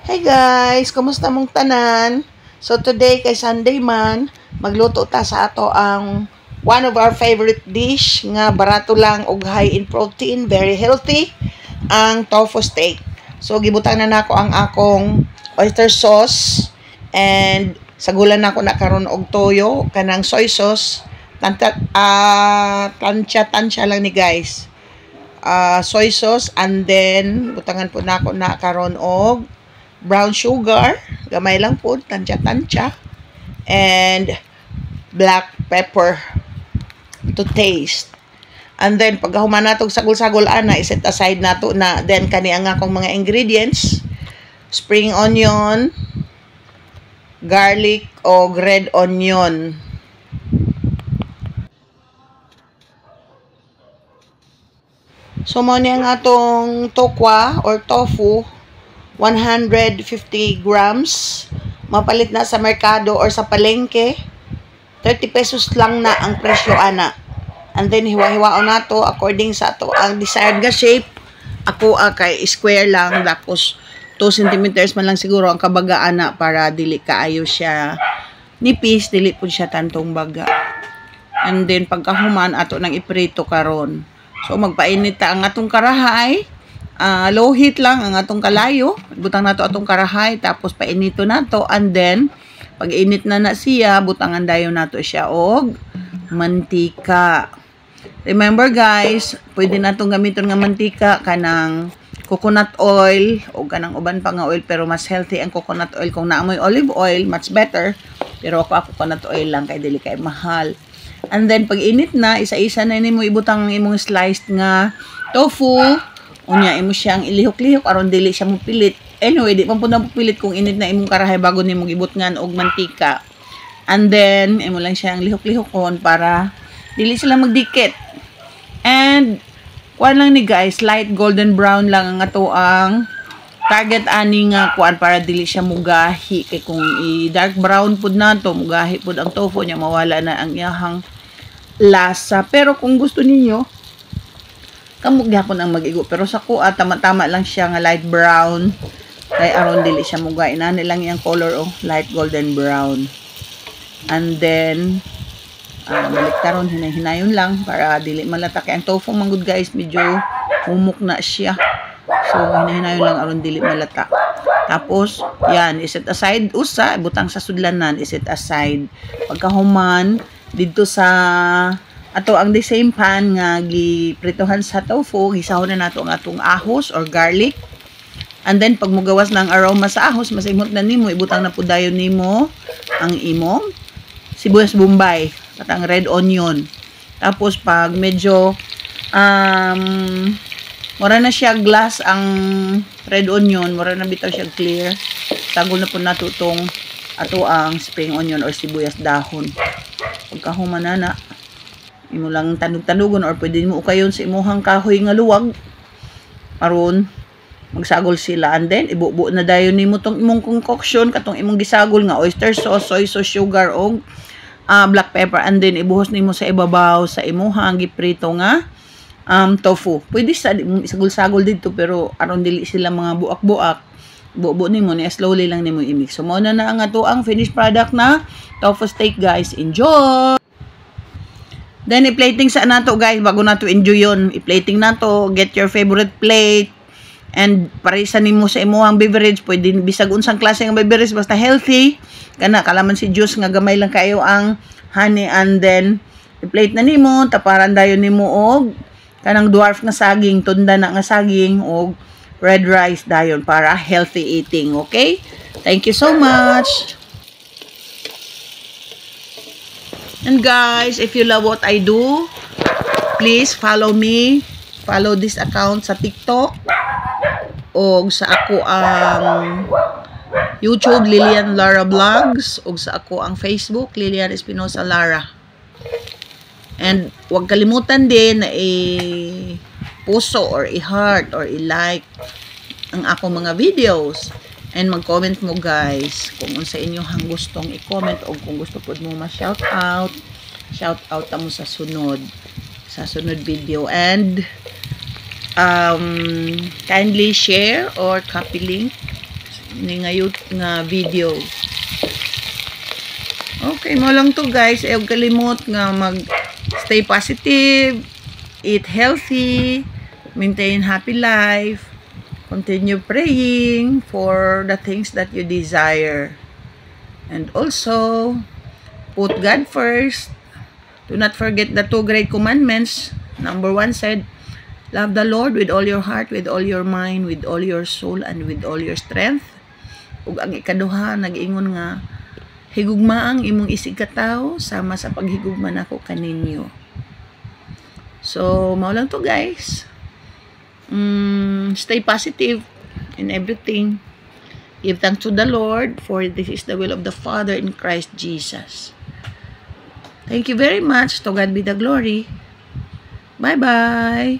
Hey guys, kumusta mong tanan? So today kay Sunday man, magluto ta sa ato ang one of our favorite dish nga barato lang ug high in protein, very healthy, ang tofu steak. So gibutang na nako ang akong oyster sauce and sagulan nako na karon og toyo kanang soy sauce. Tansya lang ni guys. Soy sauce and then butangan po nako na karon og brown sugar, gamay lang po, tansya-tansya, and black pepper to taste. And then, pag human natong sagol-sagol ana, iset aside nato na, then kani ang akong mga ingredients, spring onion, garlic, o red onion. So, mo ni ang atong tokwa or tofu, 150 grams. Mapalit na sa merkado or sa palengke. 30 pesos lang na ang presyo ana. And then hiwa-hiwaon nato according sa ato ang desired nga shape. Ako kay square lang tapos 2 centimeters man lang siguro ang kabaga ana para dili kaayo siya nipis, dili pud siya tantong baga. And then pagkahuman ato nang iprito karon. So magpainit ta ang atong karahay. Low heat lang ang atong kalayo. Butang nato atong karahay tapos painito nato and then pag init na siya, butangan dayon nato siya og mantika. Remember guys, pwede natong gamiton nga mantika kanang coconut oil o kanang uban pa nga oil pero mas healthy ang coconut oil kung naamoy olive oil, much better. Pero ako coconut oil lang kay dili kay mahal. And then pag init na, isa-isa na nimo ibutang imong sliced nga tofu. Unya imo siyang ilihok-lihok aron dili siya mupilit. Anyway, di pa pud na pupilit kung init na imong karahay bago nimo gibutngan og mantika. And then imo lang siyang lihok-lihokon para dili sila magdikit. And kuan lang ni guys, light golden brown lang ang ato ang target ani nga kuan para dili siya mugahi kay kung i-dark brown pud nato mugahi pud ang tofu niya mawala na ang iyahang lasa. Pero kung gusto ninyo kamog gyapon ang mag-igo pero sa kuha tama-tama lang siya nga light brown kay aron dili siya mugay inani lang iyang color light golden brown. And then baliktaron hinay-hinayon lang para dili malata kay ang tofu manggod guys medyo humok na siya. So hinay-hinayon lang aron dili malata. Tapos yan iset aside usa butang sa sudlanan iset aside pagkahuman didto sa ato ang the same pan nga gipritohan sa tofu, gisahon na nato ang atong ahos or garlic. And then pag mugawas ng aroma sa ahos, masimot na nimo ibutang na pud dayon nimo ang imong sibuyas bombay at ang red onion. Tapos pag medyo mura na siya glass ang red onion, mura na bitaw siya clear. Tagol na pud nato tong ato ang spring onion or sibuyas dahon. Pagkahuman na imo lang tanug-tanugon or pwede mo ukayon sa imuhang kahoy nga luwag aron magsagol sila. And then ibubo na dayon nimo tong imong concoction katong imong gisagol nga oyster sauce, soy sauce, sugar og black pepper. And then ibuhos nimo sa ibabaw sa imuhang giprito nga tofu. Pwede sa isagol-sagol dito pero aron dili sila mga buak-buak. Bubo nimo ni slowly lang nimo i-mix. So mo na ang ato ang finished product na tofu steak guys. Enjoy. Then, i-plating sa nato guys, bago nato enjoy yun. I-plating nato, get your favorite plate. And, parisan nimo sa imuhang beverage. Pwede bisag unsang klase ng beverage, basta healthy. Kana, kalaman si juice, nga gamay lang kayo ang honey. And then, i-plate na nimo, taparan dayon nimo og kanang dwarf nga saging, tunda na nga saging, og red rice dayon para healthy eating. Okay? Thank you so much. And guys, if you love what I do, please follow me. Follow this account sa TikTok. O sa ako ang YouTube, Lilian Lara Vlogs. O sa ako ang Facebook, Lilian Espinosa Lara. And huwag kalimutan din na i-puso or i-heart or i-like ang ako mga videos. And mag-comment mo guys kung sa inyo hang gustong i-comment o kung gusto po mo ma-shout out mo sa sunod video. And kindly share or copy link ni nga video. Okay, mo lang to guys. Ayaw kalimot nga stay positive, eat healthy, maintain happy life, continue praying for the things that you desire. And also, put God first. Do not forget the 2 great commandments. Number 1 said, love the Lord with all your heart, with all your mind, with all your soul, and with all your strength. Ug ang ikaduha, nag-ingon nga, higugmaang imong isig katawo sama sa paghigugma nako kaninyo. So, mao lang to guys. Stay positive in everything. Give thanks to the Lord, for this is the will of the Father in Christ Jesus. Thank you very much. To God be the glory. Bye-bye.